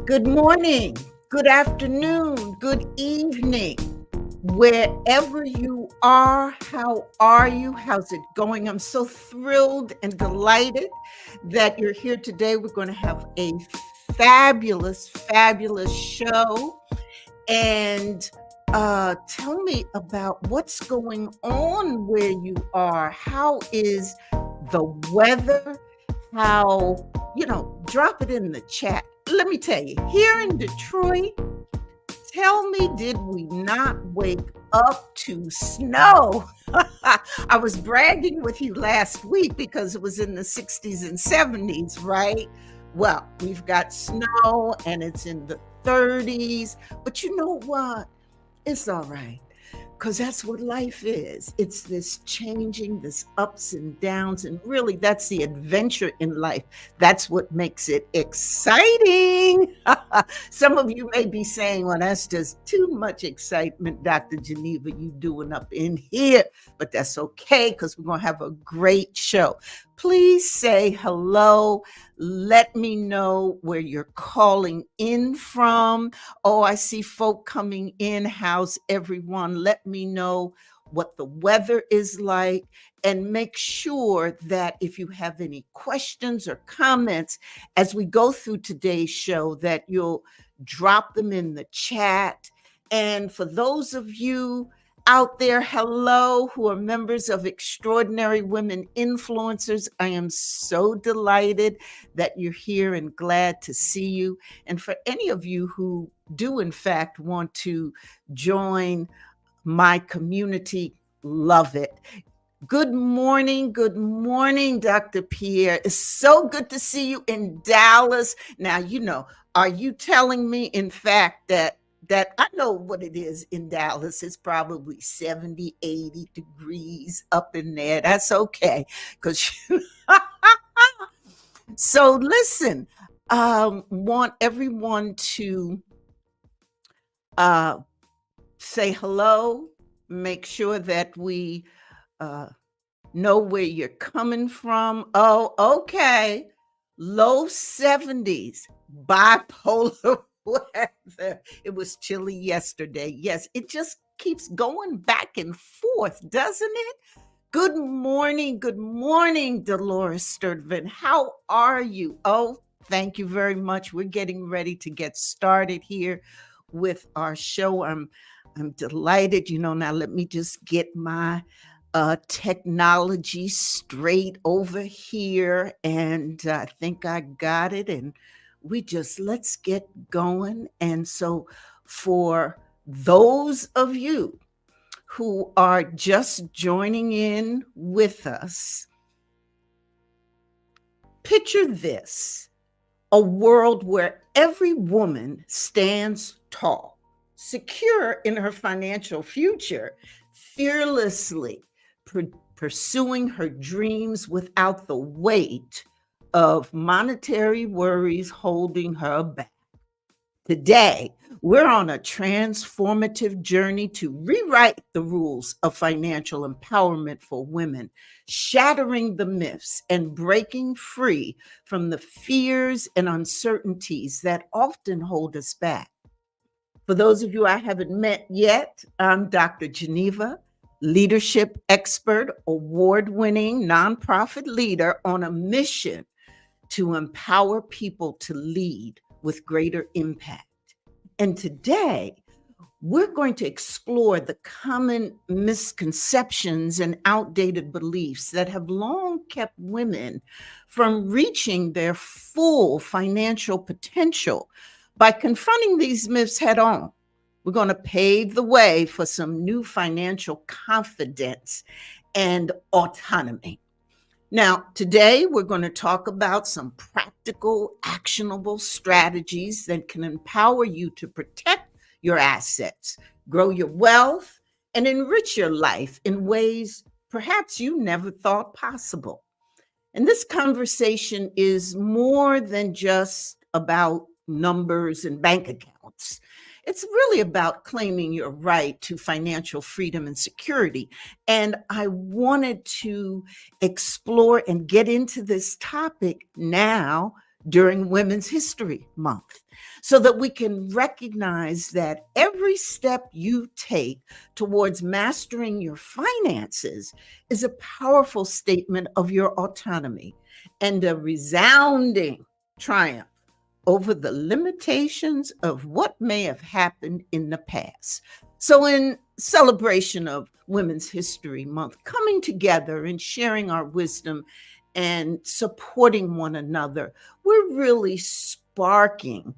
Good morning, good afternoon, good evening. Wherever you are, how are you? How's it going? I'm so thrilled and delighted that you're here today. We're going to have a fabulous, fabulous show. And tell me about what's going on where you are. How is the weather? Drop it in the chat. Let me tell you, here in Detroit, tell me, did we not wake up to snow? I was bragging with you last week because it was in the 60s and 70s, right? Well, we've got snow and it's in the 30s, but you know what? It's all right because that's what life is. It's this changing, this ups and downs, and really that's the adventure in life. That's what makes it exciting. Some of you may be saying, well, that's just too much excitement, Dr. Geneva, you doing up in here, but that's okay because we're going to have a great show. Please say hello. Let me know where you're calling in from. Oh, I see folk coming in. How's everyone? Let me know what the weather is like, and make sure that if you have any questions or comments as we go through today's show, that you'll drop them in the chat. And for those of you out there, hello, who are members of Extraordinary Women Influencers, I am so delighted that you're here and glad to see you. And for any of you who do, in fact, want to join my community, love it. Good morning, Dr. Pierre. It's so good to see you in Dallas. Now, are you telling me, in fact, that I know what it is in Dallas? It's probably 70, 80 degrees up in there. That's okay. Because so listen, want everyone to say hello, make sure that we know where you're coming from. Oh, okay. Low 70s, bipolar weather. It was chilly yesterday. Yes, it just keeps going back and forth, doesn't it? Good morning, Dolores Sturdivant. How are you? Oh, thank you very much. We're getting ready to get started here with our show. I'm delighted. Now let me just get my technology straight over here, and I think I got it. And let's get going. And so, for those of you who are just joining in with us, picture this: a world where every woman stands tall, secure in her financial future, fearlessly pursuing her dreams without the weight of monetary worries holding her back. Today, we're on a transformative journey to rewrite the rules of financial empowerment for women, shattering the myths and breaking free from the fears and uncertainties that often hold us back. For those of you I haven't met yet, I'm Dr. Geneva, leadership expert, award-winning nonprofit leader on a mission to empower people to lead with greater impact. And today, we're going to explore the common misconceptions and outdated beliefs that have long kept women from reaching their full financial potential. By confronting these myths head on, we're going to pave the way for some new financial confidence and autonomy. Now, today we're going to talk about some practical, actionable strategies that can empower you to protect your assets, grow your wealth, and enrich your life in ways perhaps you never thought possible. And this conversation is more than just about numbers and bank accounts. It's really about claiming your right to financial freedom and security. And I wanted to explore and get into this topic now during Women's History Month so that we can recognize that every step you take towards mastering your finances is a powerful statement of your autonomy and a resounding triumph over the limitations of what may have happened in the past. So, in celebration of Women's History Month, coming together and sharing our wisdom and supporting one another, we're really sparking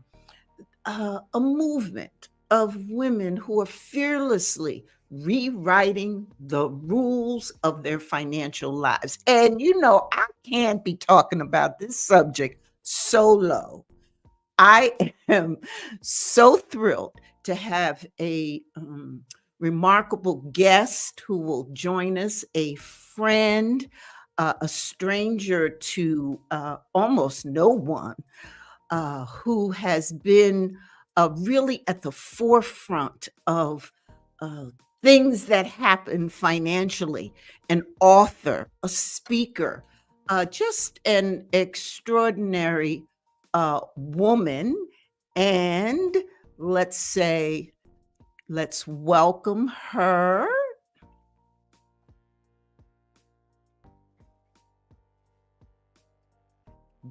a movement of women who are fearlessly rewriting the rules of their financial lives. And I can't be talking about this subject solo. I am so thrilled to have a remarkable guest who will join us, a friend, a stranger to almost no one, who has been really at the forefront of uh, things that happen financially, an author, a speaker, just an extraordinary woman. And let's welcome her.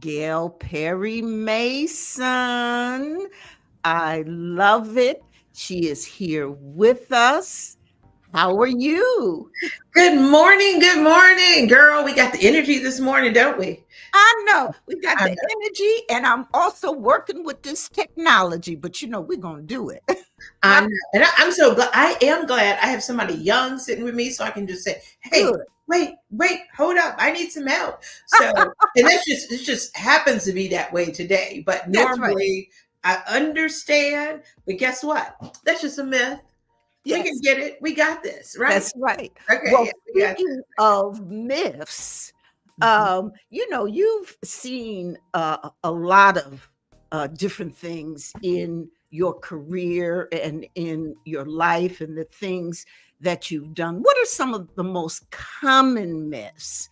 Gail Perry-Mason. I love it. She is here with us. How are you? Good morning, girl. We got the energy this morning, don't we? I know we got I the know. energy, and I'm also working with this technology, but we're going to do it. I know. And I'm so glad. I am glad I have somebody young sitting with me so I can just say, hey, Good. wait, hold up. I need some help. So, and it just happens to be that way today. But That's right. normally I understand. But guess what? That's just a myth. We can Yes, get it. We got this, right? that's right. Okay. Well, Yeah, we got speaking of myths, this. you've seen a lot of different things in your career and in your life and the things that you've done. What are some of the most common myths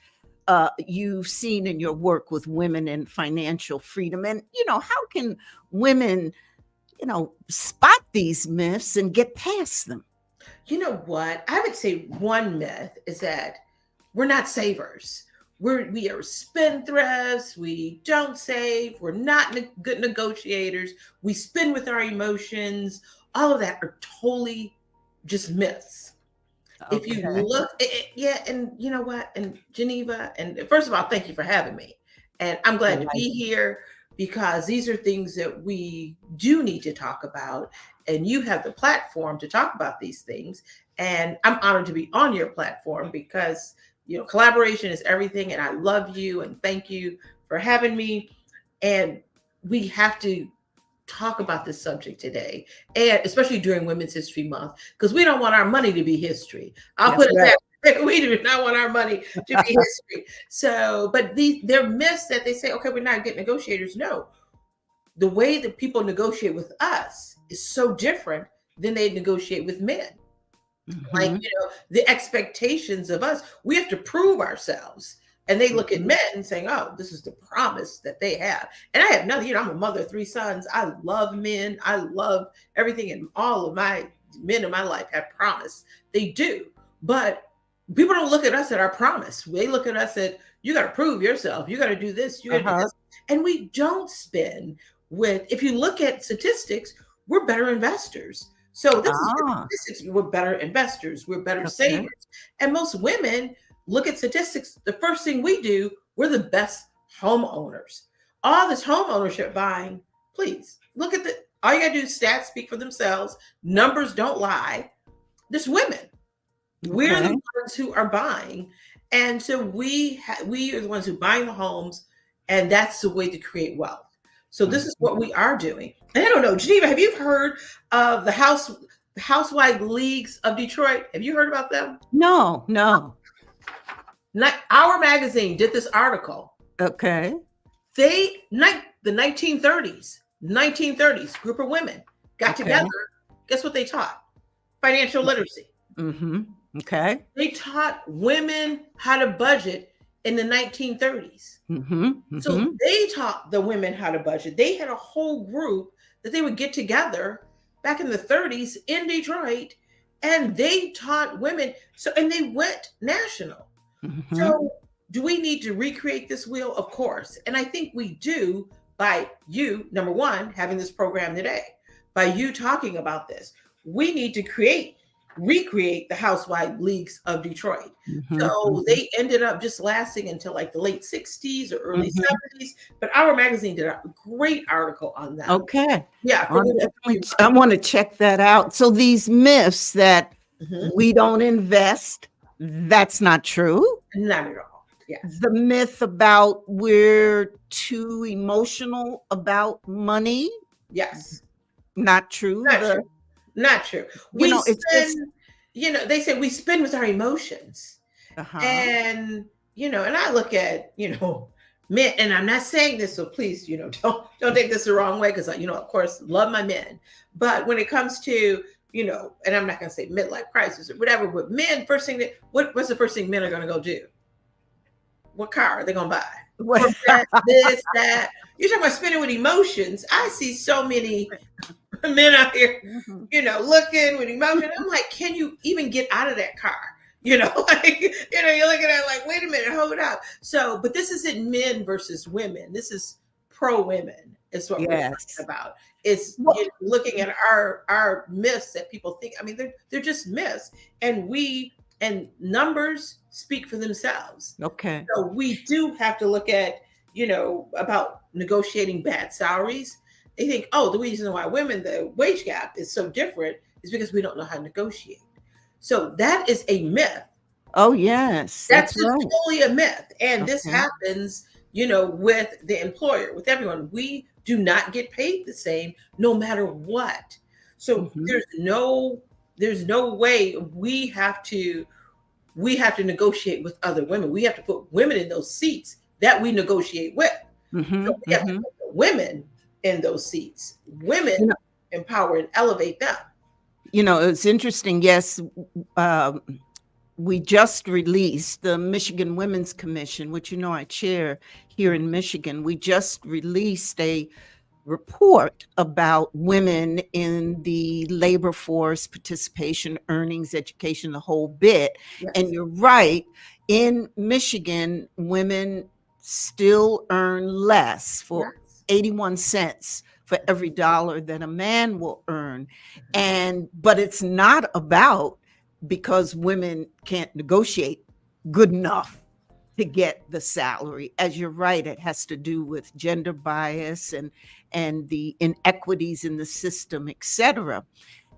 you've seen in your work with women and financial freedom? And, how can women, spot these myths and get past them? You know what? I would say one myth is that we're not savers. We are spendthrifts. We don't save. We're not good negotiators. We spend with our emotions. All of that are totally just myths. If you Okay. look, yeah, and you know what? And Geneva, and first of all, thank you for having me. And I'm glad to be Delighted. here because these are things that we do need to talk about. And you have the platform to talk about these things. And I'm honored to be on your platform because, collaboration is everything. And I love you and thank you for having me. And we have to talk about this subject today, and especially during Women's History Month, because we don't want our money to be history. I'll That's put it right. that way. We do not want our money to be history. So, but they're myths that they say, okay, we're not good negotiators. No, the way that people negotiate with us is so different than they negotiate with men. Like, Mhm, the expectations of us, we have to prove ourselves. And they look at mhm. men saying, oh, this is the promise that they have. And I have nothing, I'm a mother of 3 sons. I love men. I love everything. And all of my men in my life have promise. They do. But people don't look at us at our promise. They look at us at, you got to prove yourself. You got to do this. You got to do Uh-huh. this. And we don't spend with, if you look at statistics, we're better investors. So this is Ah, statistics. We're better investors. We're better okay. savers. And most women look at statistics. The first thing we do, we're the best homeowners. All this home ownership buying, please look at all you gotta do is stats speak for themselves. Numbers don't lie. There's women. We're the Okay. ones who are buying. And so we are the ones who are buying the homes, and that's the way to create wealth. So this is Mhm. what we are doing. And I don't know, Geneva, have you heard of the Housewife Leagues of Detroit? Have you heard about them? No, no. Our magazine did this article. Okay. The 1930s group of women got Okay. together. Guess what they taught? Financial literacy. Mhm. Okay. They taught women how to budget in the 1930s. Mm-hmm. So Mm-hmm. they taught the women how to budget. They had a whole group that they would get together back in the 30s in Detroit, and they taught women. So, and they went national. Mm-hmm. So, do we need to recreate this wheel? Of course. And I think we do by you, number one, having this program today, by you talking about this. We need to recreate the housewife leagues of Detroit. Mm-hmm. So Mm-hmm. they ended up just lasting until like the late 60s or early Mm-hmm. 70s. But our magazine did a great article on them. Okay. Yeah, for I'll women. definitely, I want to check that out. So these myths that Mhm. we don't invest, that's not true. Not at all. Yes. The myth about we're too emotional about money, Yes. not true. Not true. Not true. You We know, it's spend, they say we spend with our emotions. uh-huh. And, and I look at, men, and I'm not saying this, so please, don't take this the wrong way, because of course, love my men. But when it comes to, and I'm not gonna say midlife crisis or whatever, but men, first thing what's the first thing men are gonna go do? What car are they gonna buy? Corvette, this, that. You're talking about spending with emotions. I see so many men out here, Mhm. looking with emotion. I'm like, can you even get out of that car? Like, you're looking at it like, wait a minute, hold up. So, but this isn't men versus women. This is pro women, is what we're talking Yes. about. It's Well, looking at our myths that people think. I mean, they're just myths, and numbers speak for themselves. okay. So we do have to look at, about negotiating bad salaries. They think, oh, the reason why the wage gap is so different is because we don't know how to negotiate. So that is a myth. Oh, yes, That's that's just right. totally a myth. And this Okay. happens, with the employer, with everyone. We do not get paid the same no matter what. So Mhm. there's no way we have to negotiate with other women. We have to put women in those seats that we negotiate with. So Mhm. we have to Mhm. put the women in those seats. Women You know, empower and elevate them. it's interesting. Yes, um, we just released the Michigan Women's Commission, which I chair here in Michigan. We just released a report about women in the labor force, participation, earnings, education, the whole bit. And Yes. you're right, in Michigan, women still earn less for Yes. 81 cents for every dollar that a man will earn. But it's not about because women can't negotiate good enough to get the salary. As you're right, it has to do with gender bias and the inequities in the system, etc.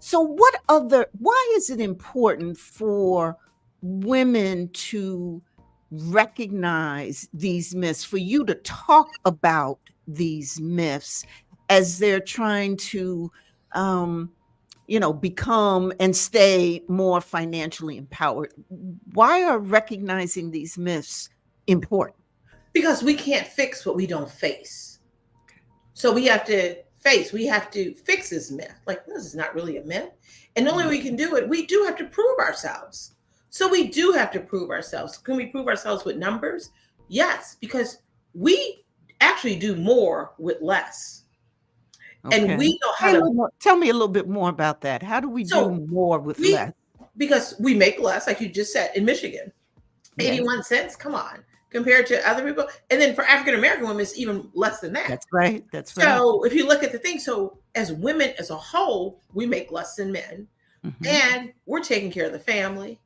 So why is it important for women to recognize these myths, for you to talk about these myths as they're trying to become and stay more financially empowered? Why are recognizing these myths important? Because we can't fix what we don't face. So we have to fix this myth. Like, this is not really a myth. And the only way we can do it, we do have to prove ourselves. So we do have to prove ourselves. Can we prove ourselves with numbers? Yes, because we actually do more with less. And Okay. we know how to. Tell me a little bit more about that. How do we do So more with we, less? because we make less, like you just said, in Michigan. Yes, 81 cents, come on, compared to other people. And then for African American women, it's even less than that. that's right. That's right. So if you look at the thing, so as women as a whole, we make less than men, Mhm. and we're taking care of the family.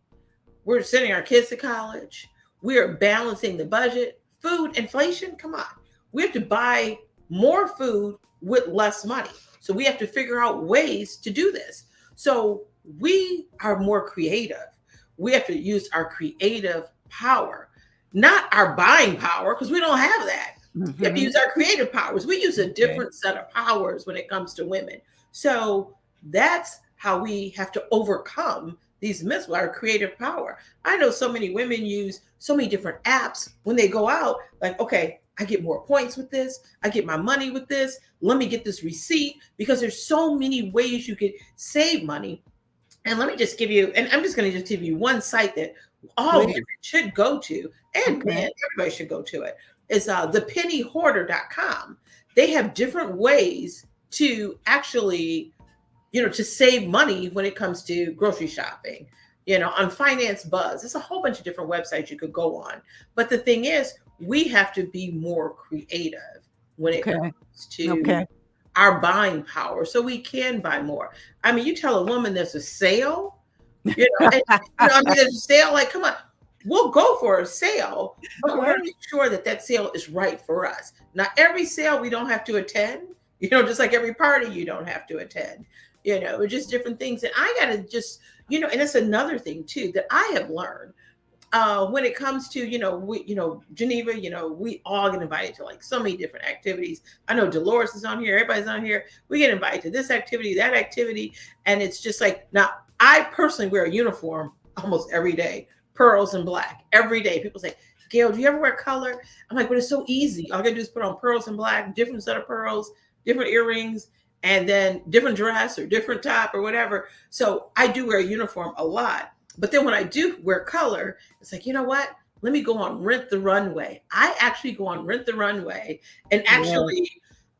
We're sending our kids to college. We are balancing the budget. Food inflation, come on. We have to buy more food with less money. So we have to figure out ways to do this. So we are more creative. We have to use our creative power, not our buying power, because we don't have that. We have to use Mhm. our creative powers. We use a Okay. different set of powers when it comes to women. So that's how we have to overcome these myths with our creative power. I know so many women use so many different apps when they go out, like, okay, I get more points with this. I get my money with this. Let me get this receipt, because there's so many ways you could save money. And let me just give you, and I'm just going to just give you one site that all Where? women should go to, and Okay. men, everybody should go to it, is thepennyhoarder.com. They have different ways to actually, to save money when it comes to grocery shopping, on Finance Buzz. There's a whole bunch of different websites you could go on. But the thing is, we have to be more creative when it Okay. comes to Okay. our buying power so we can buy more. I mean, you tell a woman there's a sale, and I mean, there's a sale, like, come on, we'll go for a sale, but we're going to make sure that that sale is right for us. Not every sale we don't have to attend, just like every party you don't have to attend, just different things. And I got to just, and it's another thing too that I have learned when it comes to, Geneva, we all get invited to like so many different activities. I know Dolores is on here, everybody's on here. We get invited to this activity, that activity. And it's just like, now I personally wear a uniform almost every day, pearls and black every day. People say, Gail, do you ever wear color? I'm like, but it's so easy. All I gotta do is put on pearls and black, different set of pearls, different earrings, and then different dress or different top or whatever. So I do wear a uniform a lot. But then when I do wear color, it's like, you know what? Let me go on Rent the Runway. I actually go on Rent the Runway, and Yeah. actually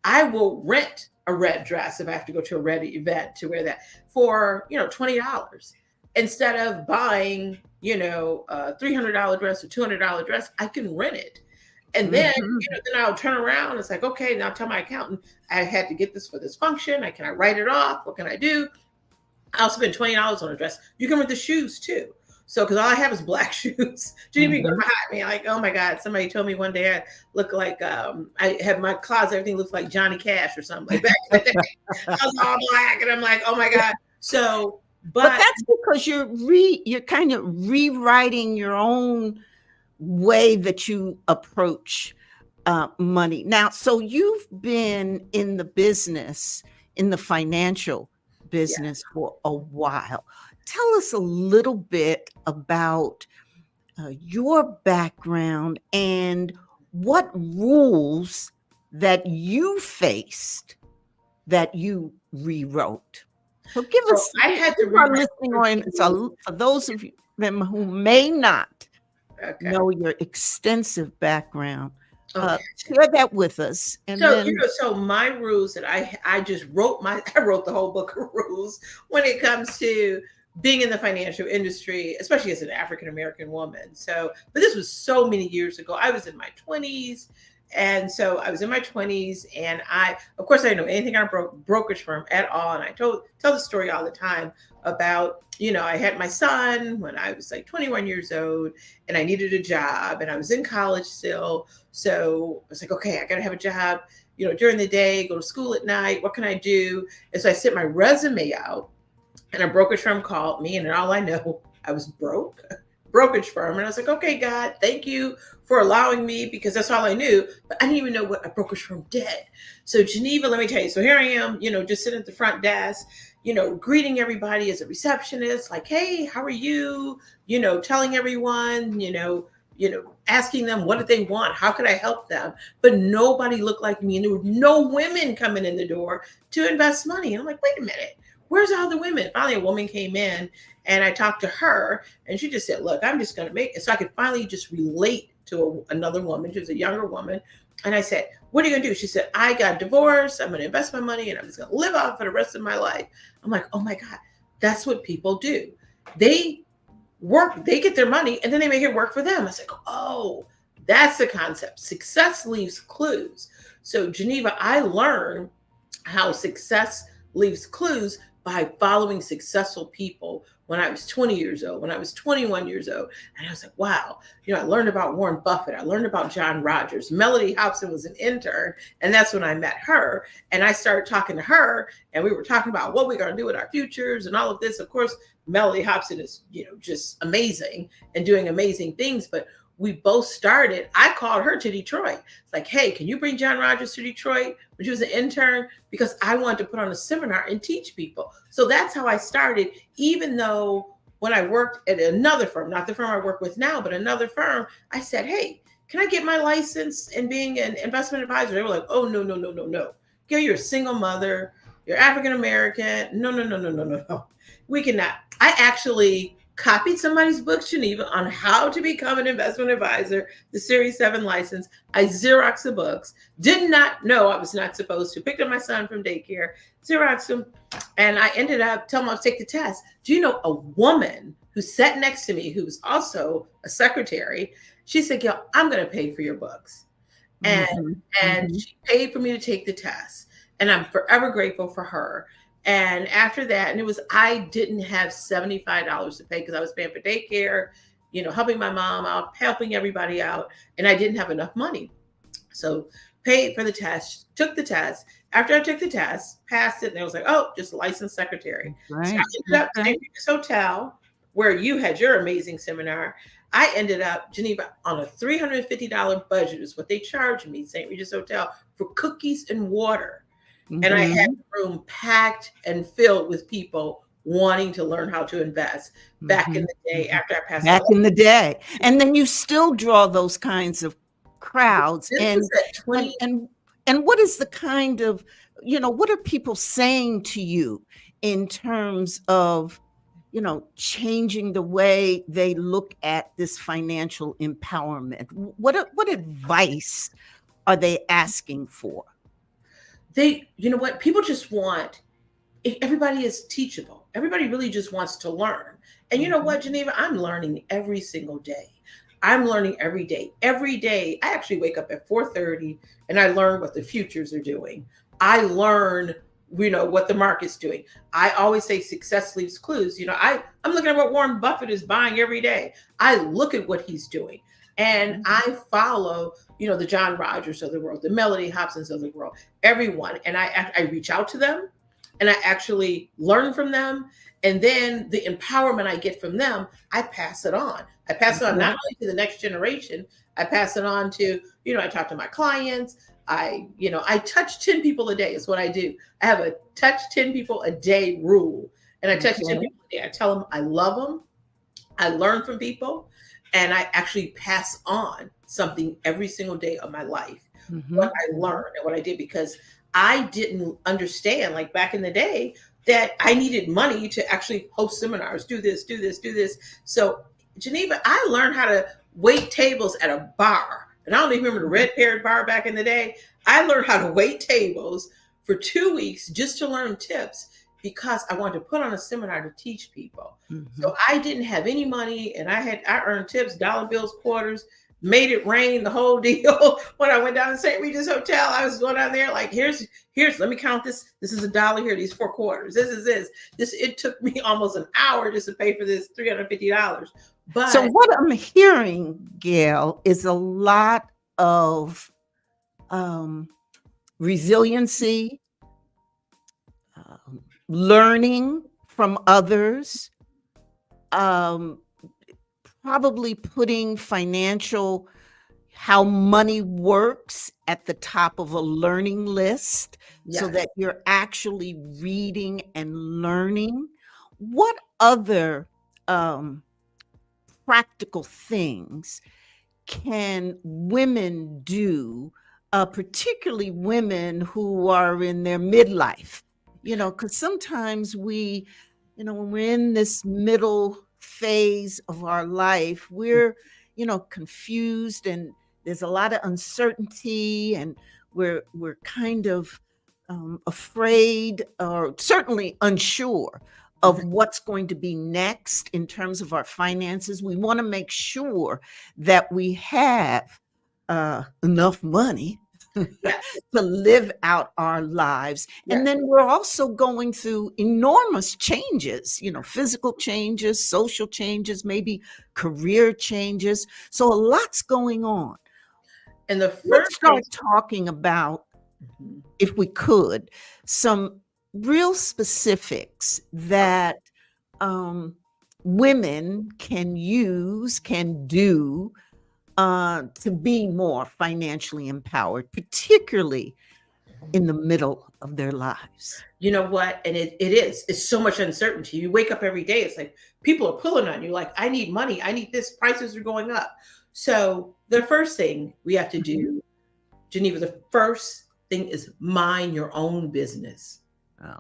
I will rent a red dress if I have to go to a red event to wear that for, $20. Instead of buying, a $300 dress or $200 dress, I can rent it. And then, Mhm. then I'll turn around. It's like, okay, now tell my accountant I had to get this for this function. Can I write it off? What can I do? I'll spend $20 on a dress. You can rent the shoes too. So, because all I have is black shoes. Jimmy got Mhm. behind me, like, oh my God. Somebody told me one day I look like, I have my closet, everything looks like Johnny Cash or something like that. I was all black, and I'm like, oh my God. So, But but that's because you're kind of rewriting your own way that you approach money. Now, so you've been in the business, in the financial yeah. business for a while. Tell us a little bit about your background and what rules that you faced that you rewrote. So give So us, I had to give our rewrite listening one audience, rule. for those of them who may not Okay. know your extensive background, Okay. share that with us, and So, then so my rules that I just wrote I wrote the whole book of rules when it comes to being in the financial industry, especially as an African American woman. So, but this was so many years ago. I was in my 20s. And so I was in my 20s, and of course, I didn't know anything on a brokerage firm at all. And I tell the story all the time about, I had my son when I was like 21 years old, and I needed a job, and I was in college still. So I was like, okay, I got to have a job, during the day, go to school at night. What can I do? And so I sent my resume out, and a brokerage firm called me, and all I know, I was broke. Brokerage firm. And I was like, okay, God, thank you for allowing me, because that's all I knew. But I didn't even know what a brokerage firm did. So, Geneva, let me tell you. So here I am, just sitting at the front desk, greeting everybody as a receptionist, like, hey, how are you? Telling everyone, asking them what did they want? How could I help them? But nobody looked like me. And there were no women coming in the door to invest money. And I'm like, wait a minute, where's all the women? Finally, a woman came in, and I talked to her, and she just said, look, I'm just going to make it. So I could finally just relate to another woman. She was a younger woman. And I said, what are you going to do? She said, I got divorced. I'm going to invest my money, and I'm just going to live off for the rest of my life. I'm like, oh my God, that's what people do. They work, they get their money, and then they make it work for them. I was like, oh, that's the concept. Success leaves clues. So, Geneva, I learned how success leaves clues by following successful people when I was 20 years old, when I was 21 years old. And I was like, wow, I learned about Warren Buffett. I learned about John Rogers. Melody Hobson was an intern. And that's when I met her. And I started talking to her, and we were talking about what we're going to do with our futures and all of this. Of course, Melody Hobson is, just amazing and doing amazing things. But we both started, I called her to Detroit. It's like, hey, can you bring John Rogers to Detroit when she was an intern? Because I wanted to put on a seminar and teach people. So that's how I started, even though when I worked at another firm, not the firm I work with now, but another firm, I said, hey, can I get my license in being an investment advisor? They were like, oh, no, no, no, no, no. Gail, you're a single mother. You're African American. No, no, no, no, no, no, no. We cannot. I actually copied somebody's book, Geneva, on how to become an investment advisor, the Series 7 license. I Xeroxed the books, did not know I was not supposed to. Picked up my son from daycare, Xeroxed them, and I ended up telling him I'll take the test. Do you know a woman who sat next to me, who was also a secretary, she said, Gail, I'm going to pay for your books. And Mhm, and mhm. she paid for me to take the test. And I'm forever grateful for her. And after that, and it was, I didn't have $75 to pay because I was paying for daycare, helping my mom out, helping everybody out, and I didn't have enough money. So paid for the test, took the test. After I took the test, passed it, and I was like, oh, just licensed secretary. So I Right. ended up Okay. staying at this hotel where you had your amazing seminar. I ended up, Geneva, on a $350 budget is what they charged me, St. Regis Hotel, for cookies and water. And I had Mhm, the room packed and filled with people wanting to learn how to invest back in mhm, the day mhm. after I passed my Back in the day, and then you still draw those kinds of crowds, This was at and 20. and and what is the kind of, what are people saying to you in terms of, changing the way they look at this financial empowerment? What advice are they asking for? You know what? People just want, everybody is teachable. Everybody really just wants to learn. And you know Mhm, what, Geneva? I'm learning every single day. I'm learning every day. Every day, I actually wake up at 4:30 and I learn what the futures are doing. I learn, what the market's doing. I always say success leaves clues. I'm looking at what Warren Buffett is buying every day. I look at what he's doing. And mhm, I follow, the John Rogers of the world, the Melody Hobsons of the world, everyone. And I reach out to them and I actually learn from them. And then the empowerment I get from them, I pass it on. I pass it on not okay, only to the next generation, I pass it on to, I talk to my clients. I touch 10 people a day is what I do. I have a touch 10 people a day rule. And I touch 10 okay, people a day. I tell them I love them. I learn from people and I actually pass on something every single day of my life. What mhm, I mhm, learned and what I did, because I didn't understand, like back in the day, that I needed money to actually host seminars, do this, do this, do this. So, Geneva, I learned how to wait tables at a bar. And I don't even remember the mhm, red parrot bar back in the day. I learned how to wait tables for 2 weeks just to learn tips because I wanted to put on a seminar to teach people. mhm. So I didn't have any money and I earned tips, dollar bills, quarters, made it rain, the whole deal. When I went down to St. Regis Hotel, I was going down there like, here's, let me count this. This is $1 here, these 4 quarters. This is this. It took me almost an hour just to pay for this $350. So But what I'm hearing, Gail, is a lot of um, resiliency, learning from others, um, probably putting financial, how money works at the top of a learning list so yes, that you're actually reading and learning. What other um, practical things can women do, particularly women who are in their midlife? Because sometimes when we're in this middle phase of our life, we're, confused and there's a lot of uncertainty and we're kind of afraid or certainly unsure of what's going to be next in terms of our finances. We want to make sure that we have enough money to yes, live out our lives. And yes. then we're also going through enormous changes, physical changes, social changes, maybe career changes. So a lot's going on. And the Let's first thing, start talking about, mhm, if we could, some real specifics that um, women can use, can do to be more financially empowered, particularly in the middle of their lives. you know what? And it's so much uncertainty. You wake up every day, it's like people are pulling on you, like, I need money, I need this, prices are going up. So the first thing we have to Mhm. do, Geneva, the first thing is mind your own business.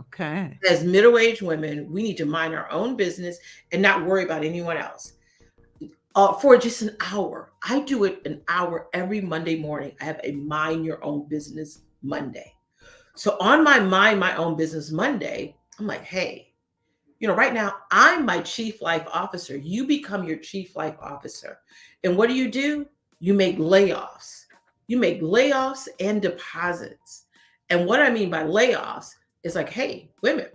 Okay. As middle-aged women, we need to mind our own business and not worry about anyone else. For just an hour. I do it an hour every Monday morning. I have a mind your own business Monday. So on my mind my own business Monday, I'm like, hey, right now I'm my chief life officer. You become your chief life officer. And what do? You make layoffs. You make layoffs and deposits. And what I mean by layoffs is like, hey, women,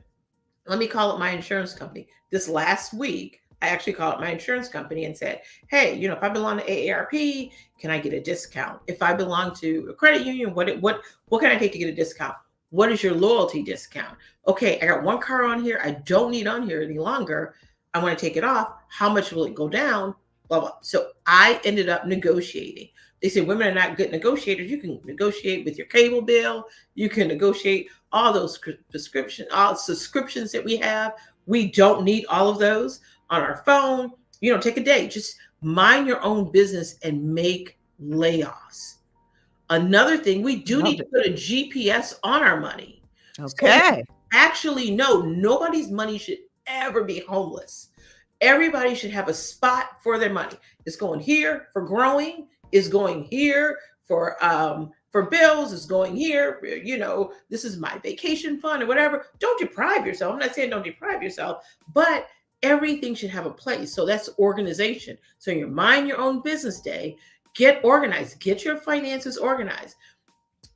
let me call up my insurance company. This last week, I actually called up my insurance company and said, hey, if I belong to AARP, can I get a discount? If I belong to a credit union, what can I take to get a discount? What is your loyalty discount? Okay, I got one car on here. I don't need on here any longer. I want to take it off. How much will it go down? Blah, blah. So I ended up negotiating. They say women are not good negotiators. You can negotiate with your cable bill. You can negotiate all those all subscriptions that we have. We don't need all of those on our phone. Take a day. Just mind your own business and make layoffs. Another thing, we do need to put a GPS on our money. Okay. So actually, no, nobody's money should ever be homeless. Everybody should have a spot for their money. It's going here for growing. It's going here for bills. It's going here. This is my vacation fund or whatever. Don't deprive yourself. I'm not saying don't deprive yourself, but everything should have a place. So that's organization. So in your mind your own business day, get organized. Get your finances organized.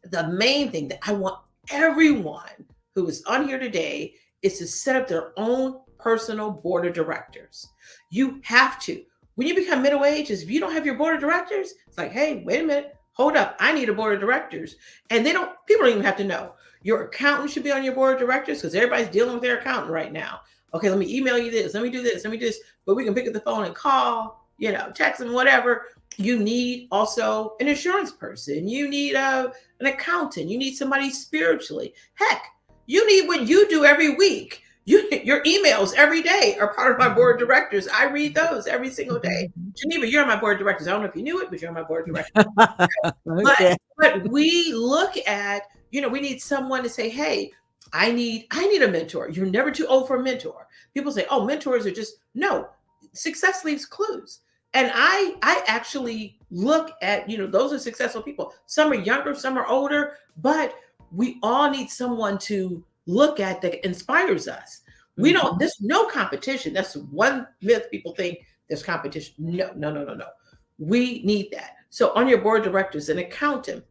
The main thing that I want everyone who is on here today is to set up their own personal board of directors. You have to. When you become middle-aged, if you don't have your board of directors, it's like, hey, wait a minute, hold up, I need a board of directors. And people don't even have to know. Your accountant should be on your board of directors because everybody's dealing with their accountant right now. Okay, let me email you this, let me do this, let me do this, but we can pick up the phone and call, text them, whatever. You need also an insurance person. You need an accountant. You need somebody spiritually. Heck, you need what you do every week. Your emails every day are part of my board of directors. I read those every single day. Geneva, you're on my board of directors. I don't know if you knew it, but you're on my board of directors. Okay. But we look at, we need someone to say, hey, I need a mentor. You're never too old for a mentor. People say, oh, mentors are just, no, success leaves clues. And I actually look at, those are successful people. Some are younger, some are older, but we all need someone to look at that inspires us. We don't, there's no competition. That's one myth people think there's competition. No. We need that. So on your board of directors, an accountant,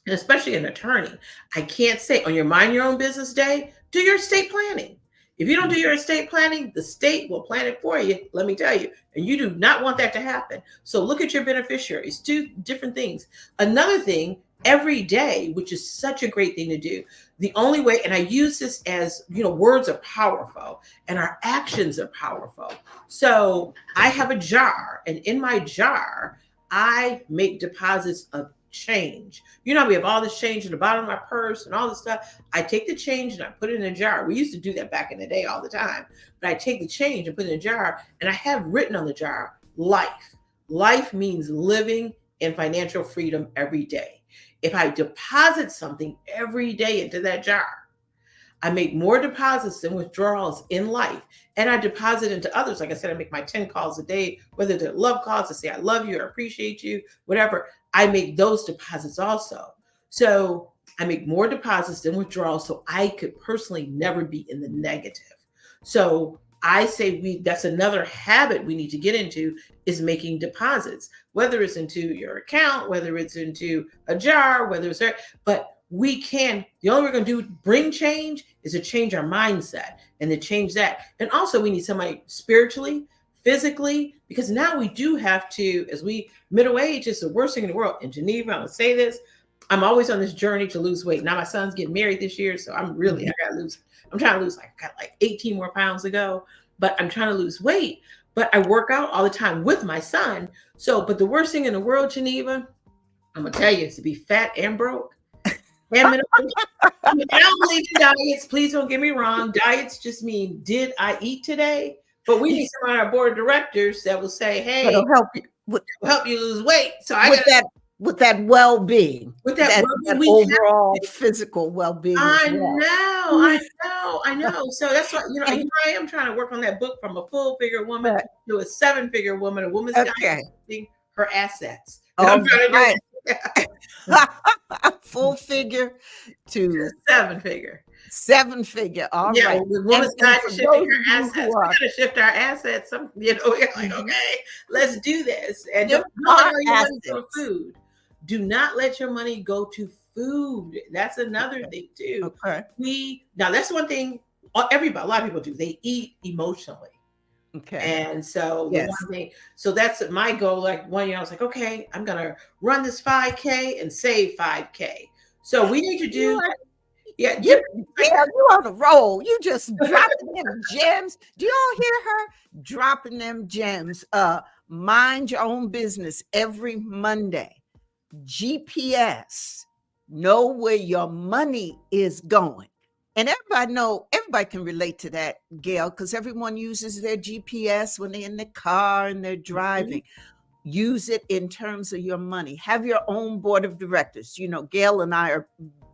and especially an attorney, I can't say on your mind your own business day, do your estate planning. If you don't do your estate planning, the state will plan it for you, let me tell you. And you do not want that to happen. So look at your beneficiaries, two different things. Another thing, every day, which is such a great thing to do. The only way, and I use this as, words are powerful and our actions are powerful. So I have a jar, and in my jar, I make deposits of change. We have all this change in the bottom of my purse and all this stuff. I take the change and I put it in a jar. We used to do that back in the day all the time. But I take the change and put it in a jar, and I have written on the jar, life. Life means living in financial freedom every day. If I deposit something every day into that jar, I make more deposits than withdrawals in life. And I deposit into others. Like I said, I make my 10 calls a day, whether they're love calls to say, I love you, I appreciate you, whatever. I make those deposits also. So I make more deposits than withdrawals. So I could personally never be in the negative. So I say that's another habit we need to get into, is making deposits, whether it's into your account, whether it's into a jar, whether it's there, but we can, the only way we're going to bring change is to change our mindset and to change that. And also we need somebody spiritually, physically, because now we do have to, as we middle age, it's the worst thing in the world. In Geneva, I'm going to say this, I'm always on this journey to lose weight. Now my son's getting married this year, so I'm trying to lose I got like 18 more pounds to go, but I'm trying to lose weight. But I work out all the time with my son. So, but the worst thing in the world, Geneva, I'm gonna tell you, is to be fat and broke. And I don't believe in diets. Please don't get me wrong. Diets just mean, did I eat today? But we need someone on our board of directors that will say, hey, It'll help you help you lose weight. So I with got with that well-being, With that that well-being, we have overall to. physical well-being as I well. know, I Mm. know, I know. So that's what, And here I am trying to work on that book from a full figure woman but to a seven-figure woman, a woman's guide to okay. managing her assets. And I'm All trying to do right. that. Full figure to Seven figure. seven figure. All Yeah, right. the woman's And guide for to shifting those of her you who assets. We are gotta shift our assets. We're like, mhm, okay, let's do this. And shift don't let our all your money go to assets. food. Do not let your money go to food. That's another Okay. thing too. Okay. We now that's one thing everybody, a lot of people do. They eat emotionally. Okay. And so the Yes. one thing, so that's my goal. Like one year, I was like, okay, I'm gonna run this 5K and save 5K. So we need to You do, are yeah, you different. yeah, you on a roll. You just dropping them gems. Do y'all hear her? Dropping them gems. Mind your own business every Monday. GPS. Know where your money is going. And everybody can relate to that, Gail, because everyone uses their GPS when they're in the car and they're Mhm. driving. Use it in terms of your money. Have your own board of directors. Gail and I are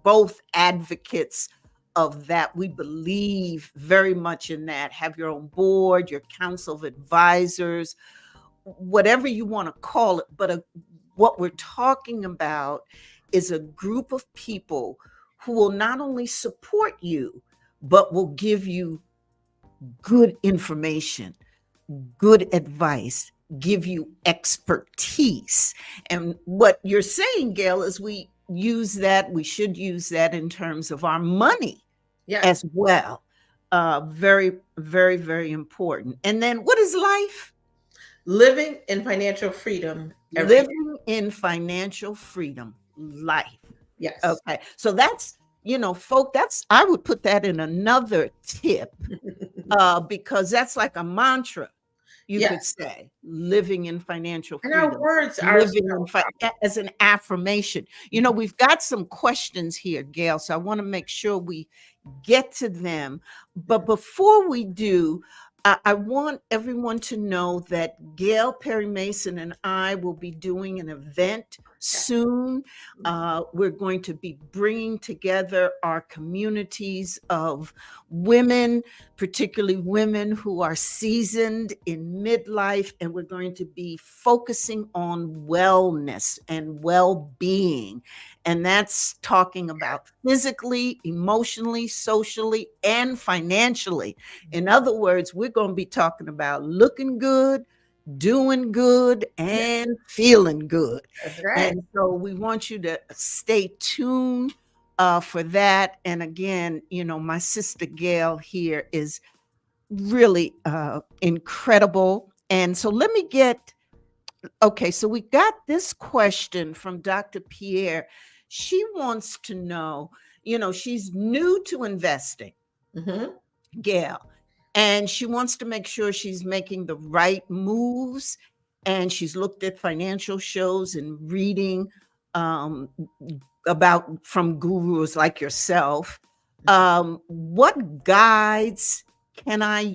both advocates of that. We believe very much in that. Have your own board, your council of advisors, whatever you want to call it. But what we're talking about is a group of people who will not only support you, but will give you good information, good advice, give you expertise. And what you're saying, Gail, is we should use that in terms of our money Yes. as well. Very, very, very important. And then what is life? Living in financial freedom every day. Living in financial freedom, life. Yes. Okay. So folk, I would put that in another tip because that's like a mantra. You could Yes. say living in financial And our freedom, words are so living in as an affirmation. We've got some questions here, Gail, so I want to make sure we get to them. But before we do, I want everyone to know that Gail Perry-Mason and I will be doing an event soon. We're going to be bringing together our communities of women, particularly women who are seasoned in midlife, and we're going to be focusing on wellness and well-being. And that's talking about physically, emotionally, socially, and financially. In other words, we're going to be talking about looking good, doing good, Yeah, and feeling good. that's right. And so we want you to stay tuned for that. And again, my sister Gail here is really incredible. And so let me get okay. So we got this question from Dr. Pierre. She wants to know, she's new to investing, Hmm. Gail, and she wants to make sure she's making the right moves. And she's looked at financial shows and reading um, about from gurus like yourself. What guides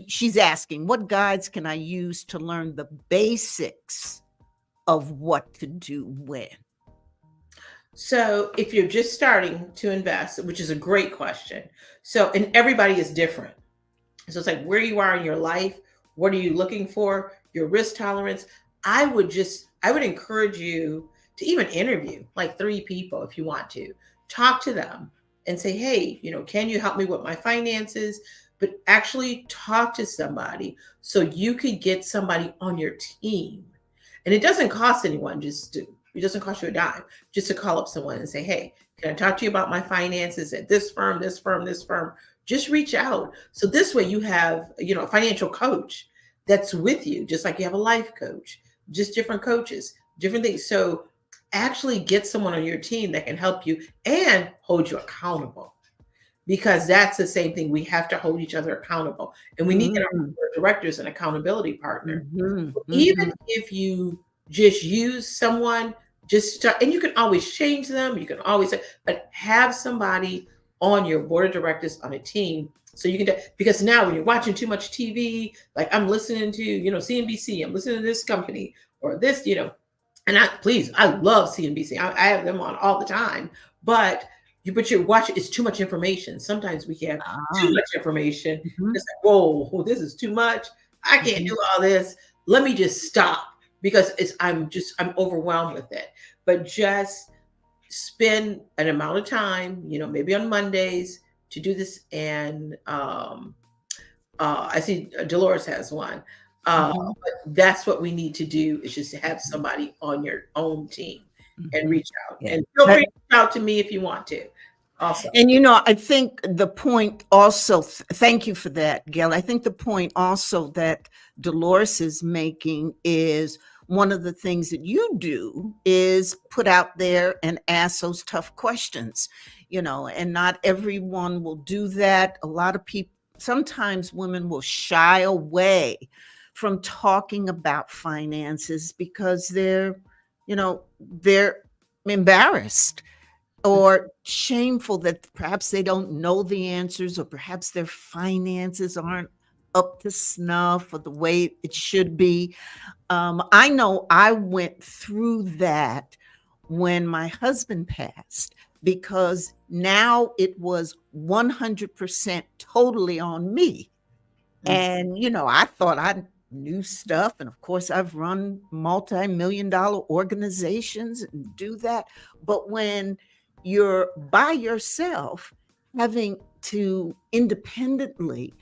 she's asking, what guides can I use to learn the basics of what to do when? So if you're just starting to invest, which is a great question. So, and everybody is different. So it's like where you are in your life, what are you looking for, your risk tolerance. I would encourage you to even interview like three people if you want to. Talk to them and say, hey, can you help me with my finances? But actually talk to somebody so you could get somebody on your team. And it doesn't cost anyone it doesn't cost you a dime just to call up someone and say, hey, can I talk to you about my finances at this firm, this firm, this firm? Just reach out. So this way you have, a financial coach that's with you, just like you have a life coach, just different coaches, different things. So actually get someone on your team that can help you and hold you accountable, because that's the same thing. We have to hold each other accountable, and we need our Mm, board of directors an accountability partner. mhm, Even mhm. if you just use someone, and you can always change them, you can always, but have somebody on your board of directors on a team so you can, because now when you're watching too much TV, like I'm listening to, CNBC, I'm listening to this company or this, And I love CNBC. I have them on all the time, but you're watching. It's too much information. Sometimes we have too Ah, much information. mhm, It's like, whoa, this is too much. I can't mhm, do all this. Let me just stop because I'm overwhelmed with it. But just spend an amount of time, maybe on Mondays to do this. And I see Dolores has one. mhm, But that's what we need to do, is just to have mhm, somebody on your own team and mhm. reach out. Yeah. And feel free That to reach out to me if you want to. Also, and, I think the point also thank you for that, Gail. I think the point also that Dolores is making is one of the things that you do is put out there and ask those tough questions, and not everyone will do that. A lot of people sometimes women will shy away from talking about finances because they're embarrassed or shameful that perhaps they don't know the answers or perhaps their finances aren't up to snuff or the way it should be. I know I went through that when my husband passed because now it was 100% totally on me. mm, And, I thought I knew stuff. And of course, I've run multi-million-dollar organizations and do that. But when you're by yourself, having to independently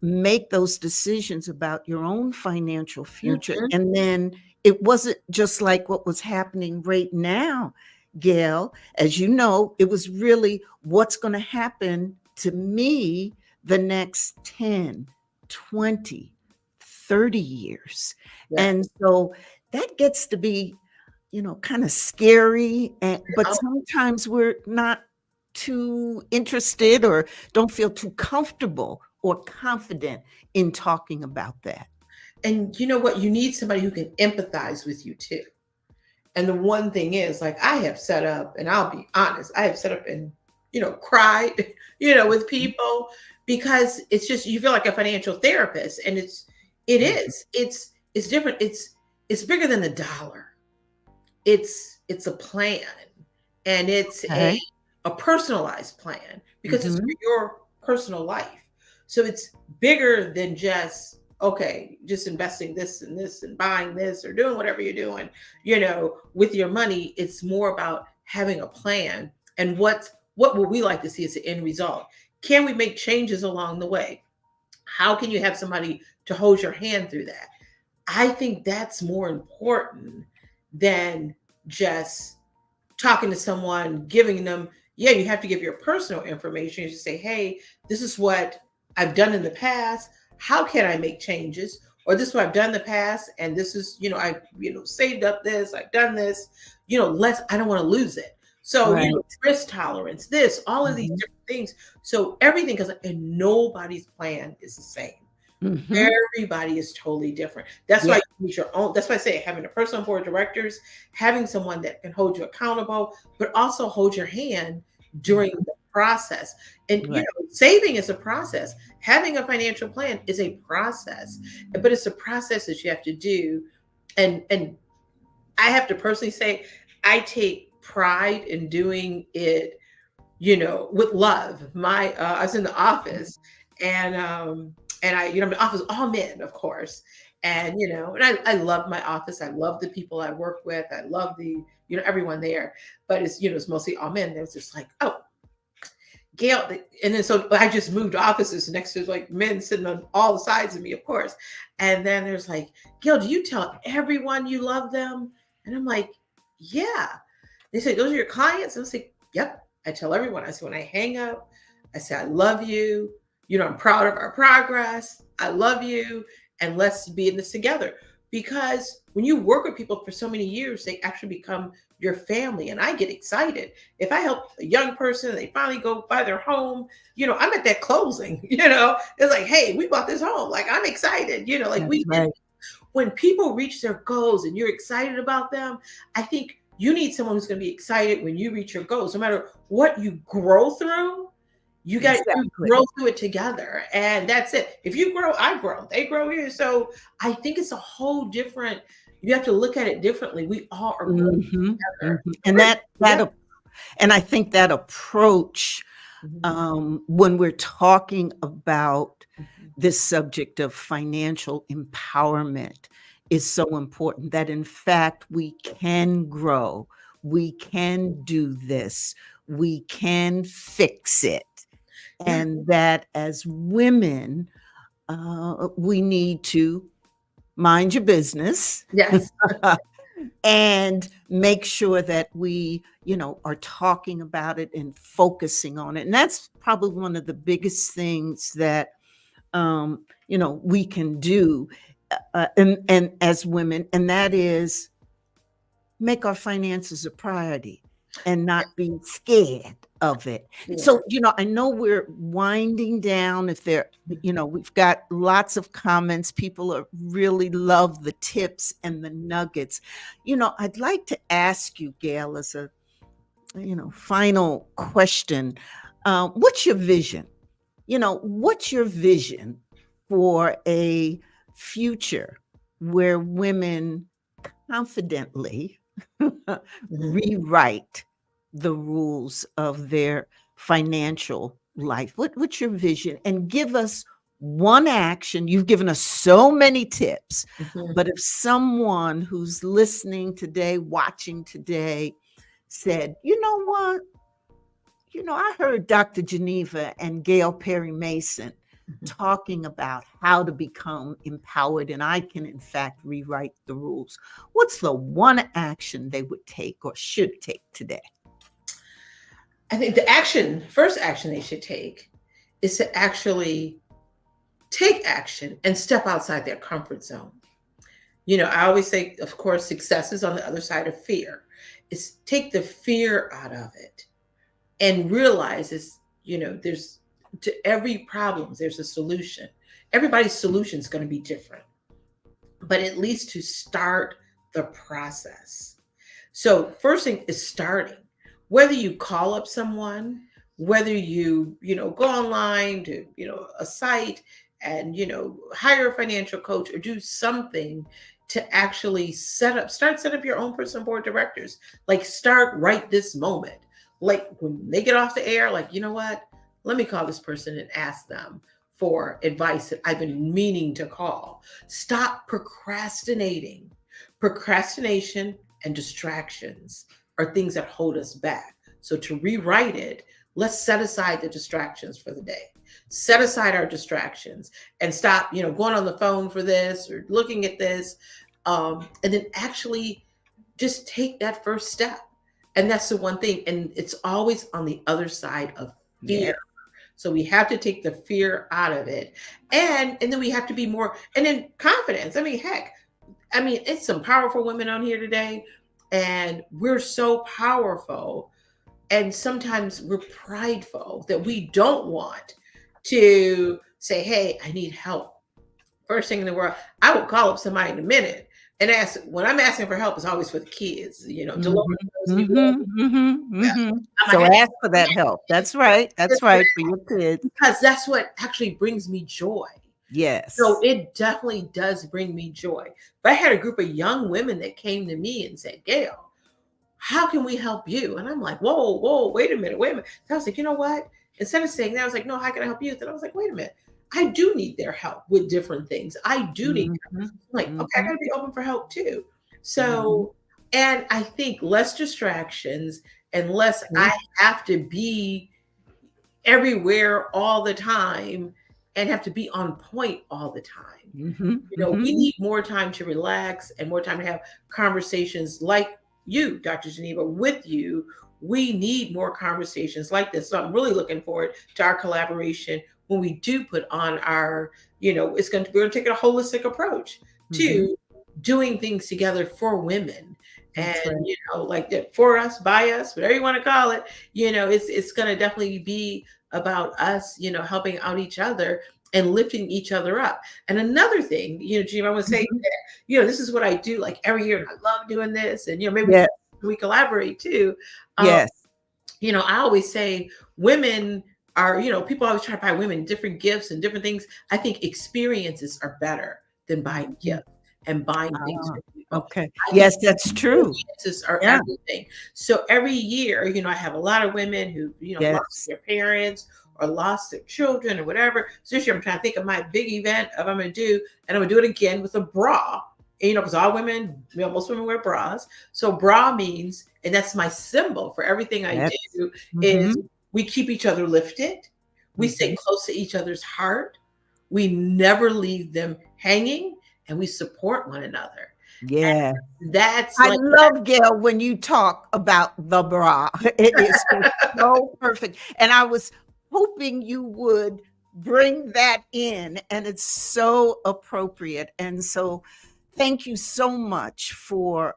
make those decisions about your own financial future, mhm, and then it wasn't just like what was happening right now, Gail. As you know, it was really what's going to happen to me the next 10, 20, 30 years. yeah. And so that gets to be, kind of scary. But Oh, sometimes we're not too interested or don't feel too comfortable or confident in talking about that. and you know what? You need somebody who can empathize with you too. And the one thing is, like, I have set up, and I'll be honest, I have set up and, cried, with people, because it's just, you feel like a financial therapist. And it Mhm. is, it's different. It's bigger than the dollar. It's a plan, and it's Okay. a personalized plan because it's for Mhm. your personal life. So it's bigger than just, okay, just investing this and this and buying this or doing whatever you're doing, with your money. It's more about having a plan, and what would we like to see as the end result? Can we make changes along the way? How can you have somebody to hold your hand through that? I think that's more important than just talking to someone, giving them, yeah, you have to give your personal information. You just say, hey, this is what I've done in the past. How can I make changes? Or this is what I've done in the past, and this is, I, saved up this, I've done this, I don't want to lose it. So, Right. risk tolerance, this, all of these Mhm. different things. So everything, because and nobody's plan is the same. Mhm. Everybody is totally different. That's why Yeah. you need your own. That's why I say having a person on board of directors, having someone that can hold you accountable, but also hold your hand during Mhm. the process. And Right. saving is a process. Having a financial plan is a process, but it's a process that you have to do. And I have to personally say, I take pride in doing it, with love. I was in the office, and I, my office, all men, of course. And, and I love my office. I love the people I work with. I love everyone there. But it's mostly all men. It was just like, oh, Gail. And then so I just moved offices next to like men sitting on all the sides of me, of course. And then there's like, Gail, do you tell everyone you love them? And I'm like, yeah. They say, those are your clients? And I say, yep. I tell everyone. I say, when I hang up, I say, I love you. I'm proud of our progress. I love you. And let's be in this together. Because when you work with people for so many years, they actually become your family. And I get excited. If I help a young person, they finally go buy their home, I'm at that closing, it's like, hey, we bought this home. Like, I'm excited, like That's we did. right. When people reach their goals and you're excited about them, I think you need someone who's going to be excited when you reach your goals. No matter what you grow through, you Exactly. grow through it together, and that's it. If you grow, I grow. They grow here. So I think it's a whole different. you have to look at it differently. We all are growing Mhm, together. mhm, and We're together. and I think that approach, Mhm, when we're talking about mhm. this subject of financial empowerment is so important that in fact we can grow, we can do this, we can fix it, Yeah. and that as women, we need to mind your business Yes. and make sure that we, are talking about it and focusing on it. And that's probably one of the biggest things that we can do, and as women, and that is make our finances a priority and not be scared of it. Yeah. So, I know we're winding down. If there, we've got lots of comments. People are really love the tips and the nuggets. I'd like to ask you, Gail, as a final question. What's your vision? What's your vision for a future where women confidently Mhm. rewrite the rules of their financial life? What's your vision? And give us one action. You've given us so many tips, Mhm. but if someone who's listening today, watching today, said, you know what? I heard Dr. Geneva and Gail Perry-Mason Mhm. talking about how to become empowered, and I can, in fact, rewrite the rules. What's the one action they would take or should take today? I think first action they should take is to actually take action and step outside their comfort zone. I always say, of course, success is on the other side of fear. It's take the fear out of it and realize there's to every problem, there's a solution. Everybody's solution is going to be different, but at least to start the process. So first thing is starting. Whether you call up someone, whether you go online to a site and hire a financial coach or do something to actually set up your own personal board of directors. Like start right this moment. Like when they get off the air, like you know what? Let me call this person and ask them for advice that I've been meaning to call. Stop procrastinating. Procrastination and distractions are things that hold us back. So to rewrite it, let's set aside the distractions for the day. Set aside our distractions and stop, going on the phone for this or looking at this, and then actually just take that first step. And that's the one thing. And it's always on the other side of Yeah. fear. So we have to take the fear out of it. And then we have to be more and then confidence. I mean, heck, it's some powerful women on here today, and we're so powerful. And sometimes we're prideful that we don't want to say, hey, I need help. First thing in the world, I will call up somebody in a minute and ask. When I'm asking for help, it's always for the kids. Dolores Mhm, knows you mhm, well. mhm, mhm. I'm So gonna ask for that help. That's right. That's right for your kids. because that's what actually brings me joy. So Yes. it definitely does bring me joy. But I had a group of young women that came to me and said, Gail, how can we help you? And I'm like, whoa, wait a minute, wait a minute. So I was like, you know what? Instead of saying that, I was like, no, how can I help you? Then I was like, wait a minute. I do need their help with different things. I do need Mhm, help. I'm like, okay, I mhm, gotta be open for help too. mhm. So, and I think less distractions and less I Okay. have to be everywhere all the time and have to be on point all the time. Mhm, We mhm. need more time to relax and more time to have conversations like you, Dr. Geneva, with you. We need more conversations like this. So I'm really looking forward to our collaboration when we do put on our, we're going to take a holistic approach Mhm. to doing things together for women. That's And, right. like that for us, by us, whatever you want to call it, it's going to definitely be about us, helping out each other and lifting each other up. And another thing, Jim, I want to say Mhm. that, this is what I do like every year, and I love doing this. And maybe Yeah. we collaborate too. Um, Yes. I always say women are, people always try to buy women different gifts and different things. I think experiences are better than buying Mhm. gifts and buying things Ah. from people. Okay. I think Yes, that's true. finances are Yeah. everything. So every year, I have a lot of women who, lost Yes. their parents or lost their children or whatever. So this year I'm trying to think of my big event of I'm going to do, and I'm going to do it again with a bra. Because all women, most women wear bras. So bra means, and that's my symbol for everything I Yes. do, is Mhm. we keep each other lifted. We stay Mhm. close to each other's heart. We never leave them hanging, and we support one another. Yeah. And that's I like, love, Gail, when you talk about the bra. It is just so perfect. And I was hoping you would bring that in, and it's so appropriate. And so, thank you so much for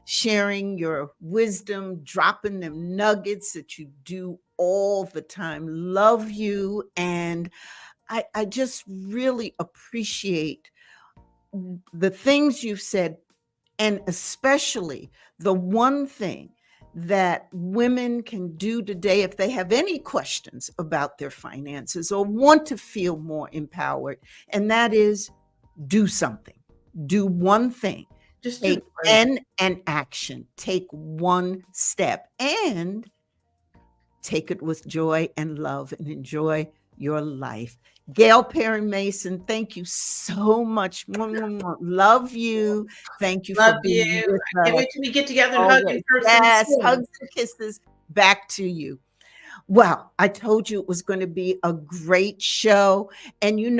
sharing your wisdom, dropping them nuggets that you do all the time. Love you. And I just really appreciate the things you've said, and especially the one thing that women can do today if they have any questions about their finances or want to feel more empowered, and that is do something. Do one thing. just do Take one. an action. Take one step and take it with joy and love and enjoy your life. Gail Perry-Mason, thank you so much. Mwah, mwah, mwah. Love you. Thank you for Love you. being with I can't us wait till we get together and hug in always. person Yes, soon. hugs and kisses back to you. Well, I told you it was going to be a great show. And in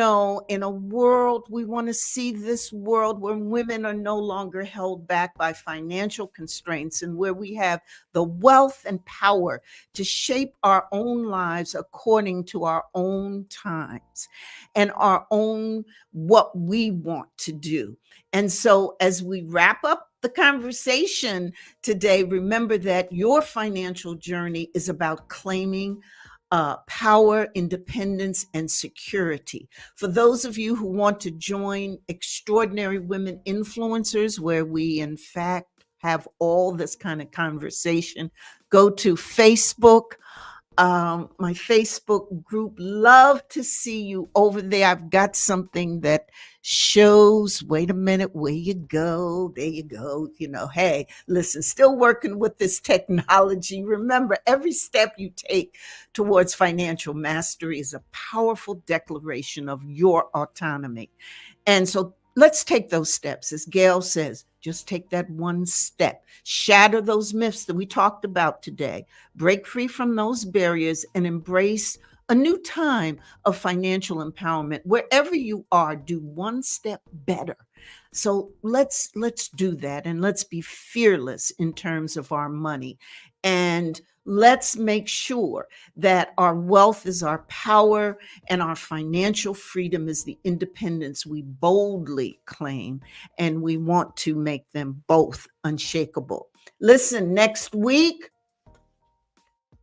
a world, we want to see this world where women are no longer held back by financial constraints and where we have the wealth and power to shape our own lives according to our own times and our own what we want to do. And so, as we wrap up the conversation today, remember that your financial journey is about claiming power, independence, and security. For those of you who want to join Extraordinary Women Influencers, where we, in fact, have all this kind of conversation, go to Facebook, my Facebook group. Love to see you over there. I've got something that shows, wait a minute, where you go. There you go. Hey, listen, still working with this technology. Remember, every step you take towards financial mastery is a powerful declaration of your autonomy. And so let's take those steps. As Gail says, just take that one step, shatter those myths that we talked about today, break free from those barriers, and embrace a new time of financial empowerment. Wherever you are, do one step better. So let's do that, and let's be fearless in terms of our money, and let's make sure that our wealth is our power and our financial freedom is the independence we boldly claim, and we want to make them both unshakable. Listen, next week,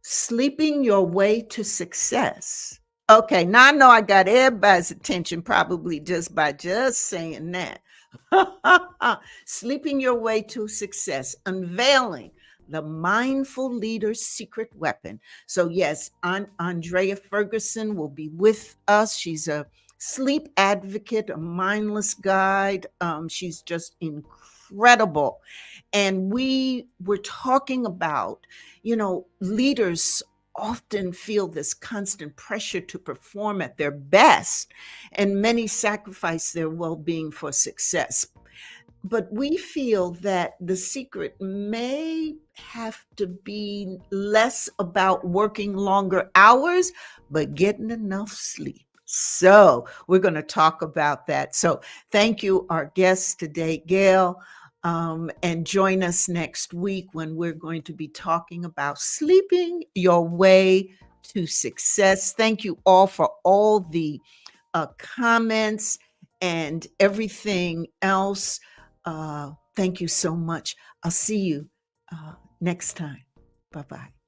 sleeping your way to success. Okay, now I know I got everybody's attention probably just by just saying that. Sleeping your way to success, unveiling the mindful leader's secret weapon. So, yes, Andrea Ferguson will be with us. She's a sleep advocate, a mindless guide. She's just incredible. And we were talking about, leaders often feel this constant pressure to perform at their best, and many sacrifice their well being for success. But we feel that the secret may have to be less about working longer hours, but getting enough sleep. So, we're going to talk about that. So, thank you, our guest today, Gail. And join us next week when we're going to be talking about sleeping your way to success. Thank you all for all the comments and everything else. Thank you so much. I'll see you next time. Bye bye.